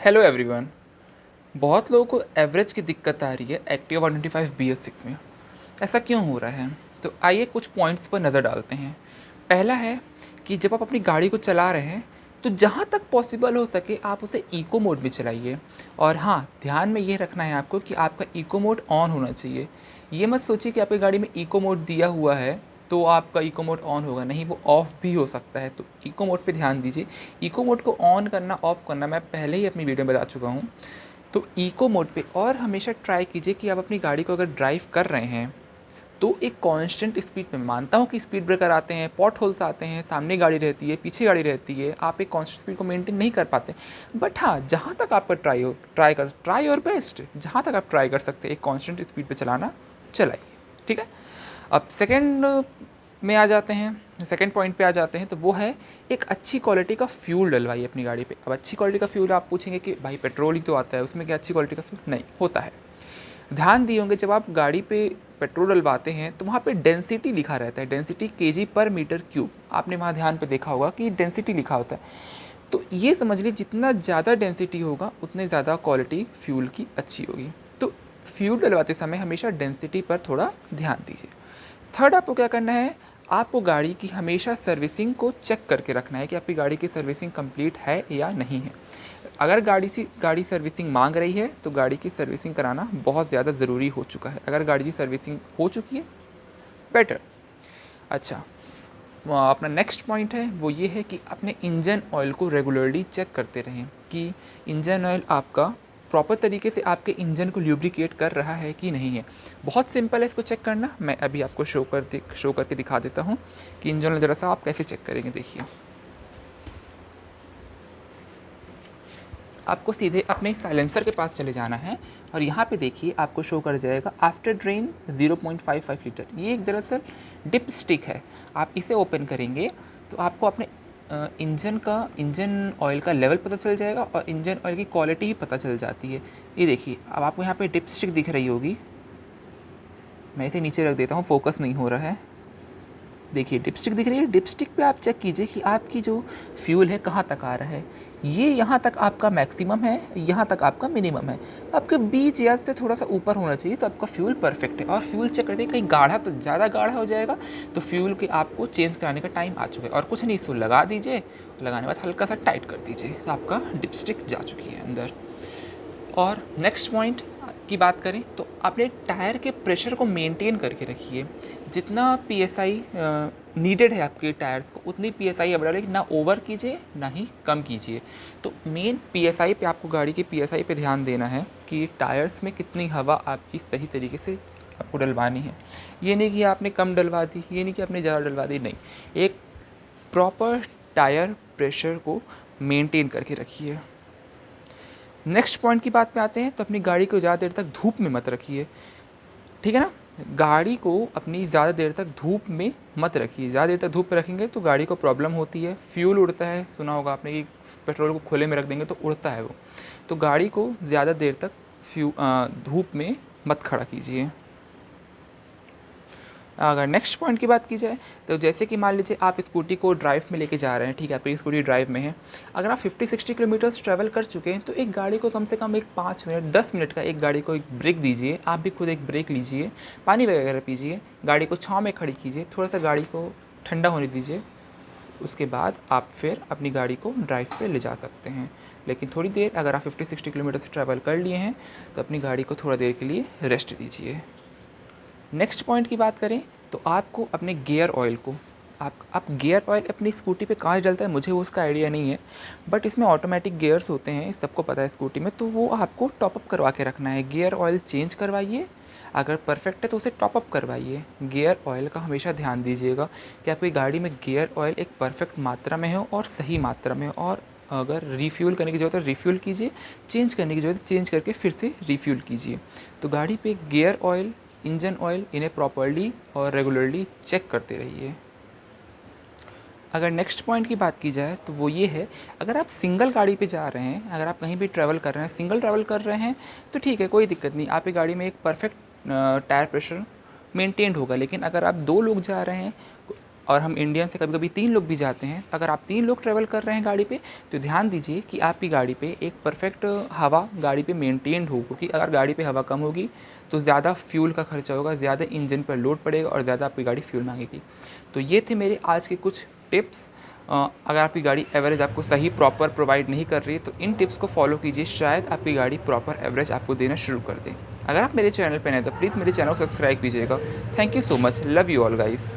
Hello everyone. बहुत लोगों को एवरेज की दिक्कत आ रही है एक्टिवा 125 BS6 में। ऐसा क्यों हो रहा है? तो आइए कुछ पॉइंट्स पर नज़र डालते हैं। पहला है कि जब आप अपनी गाड़ी को चला रहे हैं तो जहाँ तक पॉसिबल हो सके आप उसे इको मोड में चलाइए। और हाँ, ध्यान में ये रखना है आपको कि आपका इको मोड ऑन होना चाहिए। ये मत सोचिए कि आपकी गाड़ी में इको मोड दिया हुआ है तो आपका इको मोड ऑन होगा, नहीं, वो ऑफ़ भी हो सकता है। तो इको मोड पे ध्यान दीजिए। इको मोड को ऑन करना, ऑफ़ करना मैं पहले ही अपनी वीडियो में बता चुका हूँ। तो इको मोड पे और हमेशा ट्राई कीजिए कि आप अपनी गाड़ी को अगर ड्राइव कर रहे हैं तो एक कांस्टेंट स्पीड पे। मानता हूँ कि स्पीड ब्रेकर आते हैं, पॉट होल्स आते हैं, सामने गाड़ी रहती है, पीछे गाड़ी रहती है, आप एक कांस्टेंट स्पीड को मेंटेन नहीं कर पाते। बट हाँ, जहाँ तक आपका ट्राई और बेस्ट, जहाँ तक आप ट्राई कर सकते हैं एक कांस्टेंट स्पीड पे चलाना, चलाइए। ठीक है। अब सेकंड में आ जाते हैं, सेकंड पॉइंट पे आ जाते हैं, तो वो है एक अच्छी क्वालिटी का फ्यूल डलवाइए अपनी गाड़ी पे। अब अच्छी क्वालिटी का फ्यूल आप पूछेंगे कि भाई पेट्रोल ही तो आता है, उसमें क्या अच्छी क्वालिटी का फ्यूल? नहीं होता है। ध्यान दिए होंगे जब आप गाड़ी पे पेट्रोल डलवाते हैं तो वहाँ पे डेंसिटी लिखा रहता है, डेंसिटी केजी पर मीटर क्यूब। आपने वहाँ ध्यान पे देखा होगा कि डेंसिटी लिखा होता है। तो ये समझ लीजिए जितना ज़्यादा डेंसिटी होगा उतने ज़्यादा क्वालिटी फ्यूल की अच्छी होगी। तो फ्यूल डलवाते समय हमेशा डेंसिटी पर थोड़ा ध्यान दीजिए। थर्ड, आपको क्या करना है, आपको गाड़ी की हमेशा सर्विसिंग को चेक करके रखना है कि आपकी गाड़ी की सर्विसिंग कंप्लीट है या नहीं है। अगर गाड़ी सर्विसिंग मांग रही है तो गाड़ी की सर्विसिंग कराना बहुत ज़्यादा ज़रूरी हो चुका है। अगर गाड़ी की सर्विसिंग हो चुकी है, बेटर। अच्छा, अपना नेक्स्ट पॉइंट है वो ये है कि अपने इंजन ऑयल को रेगुलरली चेक करते रहें कि इंजन ऑयल आपका प्रॉपर तरीके से आपके इंजन को ल्यूब्रिकेट कर रहा है कि नहीं है। बहुत सिंपल है इसको चेक करना। मैं अभी आपको शो करके दिखा देता हूँ कि इंजन ऑयल ज़रा सा आप कैसे चेक करेंगे। देखिए, आपको सीधे अपने साइलेंसर के पास चले जाना है और यहाँ पे देखिए आपको शो कर जाएगा आफ्टर ड्रेन 0.55 लीटर। ये एक दरअसल डिप स्टिक है। आप इसे ओपन करेंगे तो आपको अपने इंजन ऑयल का लेवल पता चल जाएगा और इंजन ऑयल की क्वालिटी भी पता चल जाती है। ये देखिए, अब आपको यहाँ पे डिप स्टिक दिख रही होगी। मैं इसे नीचे रख देता हूँ, फोकस नहीं हो रहा है। देखिए डिपस्टिक दिख रही है। डिपस्टिक पे आप चेक कीजिए कि आपकी जो फ्यूल है कहाँ तक आ रहा है। ये यहाँ तक आपका मैक्सिमम है, यहाँ तक आपका मिनिमम है। तो आपके बीच या से थोड़ा सा ऊपर होना चाहिए तो आपका फ्यूल परफेक्ट है। और फ्यूल चेक करते हैं, कहीं गाढ़ा तो ज़्यादा गाढ़ा हो जाएगा तो फ्यूल के आपको चेंज कराने का टाइम आ चुका है। और कुछ नहीं, इसको लगा दीजिए, लगाने के बाद हल्का सा टाइट कर दीजिए तो आपका डिपस्टिक जा चुकी है अंदर। और नेक्स्ट पॉइंट की बात करें तो अपने टायर के प्रेशर को मेंटेन करके रखिए। जितना पीएसआई नीडेड है आपके टायर्स को, उतनी पीएसआई अब डालिए, ना ओवर कीजिए ना ही कम कीजिए। तो मेन पीएसआई पे आपको, गाड़ी की पीएसआई पे ध्यान देना है कि टायर्स में कितनी हवा आपकी सही तरीके से आपको डलवानी है। ये नहीं कि आपने कम डलवा दी, ये नहीं कि आपने ज़्यादा डलवा दी, नहीं। एक प्रॉपर टायर प्रेशर को मेंटेन करके रखिए। नेक्स्ट पॉइंट की बात पे आते हैं तो अपनी गाड़ी को ज़्यादा देर तक धूप में मत रखिए। ठीक है ना? गाड़ी को अपनी ज़्यादा देर तक धूप में मत रखिए। ज़्यादा देर तक धूप में रखेंगे तो गाड़ी को प्रॉब्लम होती है, फ्यूल उड़ता है। सुना होगा आपने कि पेट्रोल को खुले में रख देंगे तो उड़ता है वो। तो गाड़ी को ज़्यादा देर तक धूप में मत खड़ा कीजिए। अगर नेक्स्ट पॉइंट की बात की जाए तो जैसे कि मान लीजिए आप स्कूटी को ड्राइव में लेके जा रहे हैं, ठीक है, आपकी स्कूटी ड्राइव में है। अगर आप 50-60 किलोमीटर्स ट्रैवल कर चुके हैं तो एक गाड़ी को कम से कम एक 5 मिनट 10 मिनट का एक गाड़ी को एक ब्रेक दीजिए। आप भी खुद एक ब्रेक लीजिए, पानी वगैरह पीजिए, गाड़ी को छाँव में खड़ी कीजिए, थोड़ा सा गाड़ी को ठंडा होने दीजिए। उसके बाद आप फिर अपनी गाड़ी को ड्राइव पे ले जा सकते हैं। लेकिन थोड़ी देर, अगर आप 50-60 किलोमीटर से ट्रैवल कर लिए हैं तो अपनी गाड़ी को थोड़ा देर के लिए रेस्ट दीजिए। नेक्स्ट पॉइंट की बात करें तो आपको अपने गियर ऑयल को, आप गियर ऑयल अपनी स्कूटी पे कहाँ डलता है मुझे उसका आइडिया नहीं है, बट इसमें ऑटोमेटिक गियर्स होते हैं, सबको पता है स्कूटी में, तो वो आपको टॉपअप करवा के रखना है। गियर ऑयल चेंज करवाइए, अगर परफेक्ट है तो उसे टॉपअप करवाइए। गियर ऑयल का हमेशा ध्यान दीजिएगा कि आपकी गाड़ी में गियर ऑयल एक परफेक्ट मात्रा में हो और सही मात्रा में हो। और अगर रिफ्यूल करने की ज़रूरत है रिफ्यूल कीजिए, चेंज करने की ज़रूरत है चेंज करके फिर से रिफ्यूल कीजिए। तो गाड़ी पे गियर ऑयल, इंजन ऑयल, इन्हें प्रॉपर्ली और रेगुलरली चेक करते रहिए। अगर नेक्स्ट पॉइंट की बात की जाए तो वो ये है, अगर आप सिंगल गाड़ी पे जा रहे हैं, अगर आप कहीं भी ट्रैवल कर रहे हैं, सिंगल ट्रैवल कर रहे हैं तो ठीक है, कोई दिक्कत नहीं, आपकी गाड़ी में एक परफेक्ट टायर प्रेशर मेंटेन्ड होगा। लेकिन अगर आप 2 लोग जा रहे हैं और हम इंडियन से कभी कभी 3 लोग भी जाते हैं। अगर आप 3 लोग ट्रैवल कर रहे हैं गाड़ी पे, तो ध्यान दीजिए कि आपकी गाड़ी पे एक परफेक्ट हवा गाड़ी पे मेंटेन्ड हो, क्योंकि अगर गाड़ी पे हवा कम होगी तो ज़्यादा फ्यूल का खर्चा होगा, ज़्यादा इंजन पर लोड पड़ेगा और ज़्यादा आपकी गाड़ी फ्यूल मांगेगी। तो ये थे मेरे आज के कुछ टिप्स। अगर आपकी गाड़ी एवरेज आपको सही प्रॉपर प्रोवाइड नहीं कर रही है, तो इन टिप्स को फॉलो कीजिए, शायद आपकी गाड़ी प्रॉपर एवरेज आपको देना शुरू कर दे। अगर आप मेरे चैनल पर नए हैं तो प्लीज़ मेरे चैनल को सब्सक्राइब कीजिएगा। Thank you so much, love you all guys.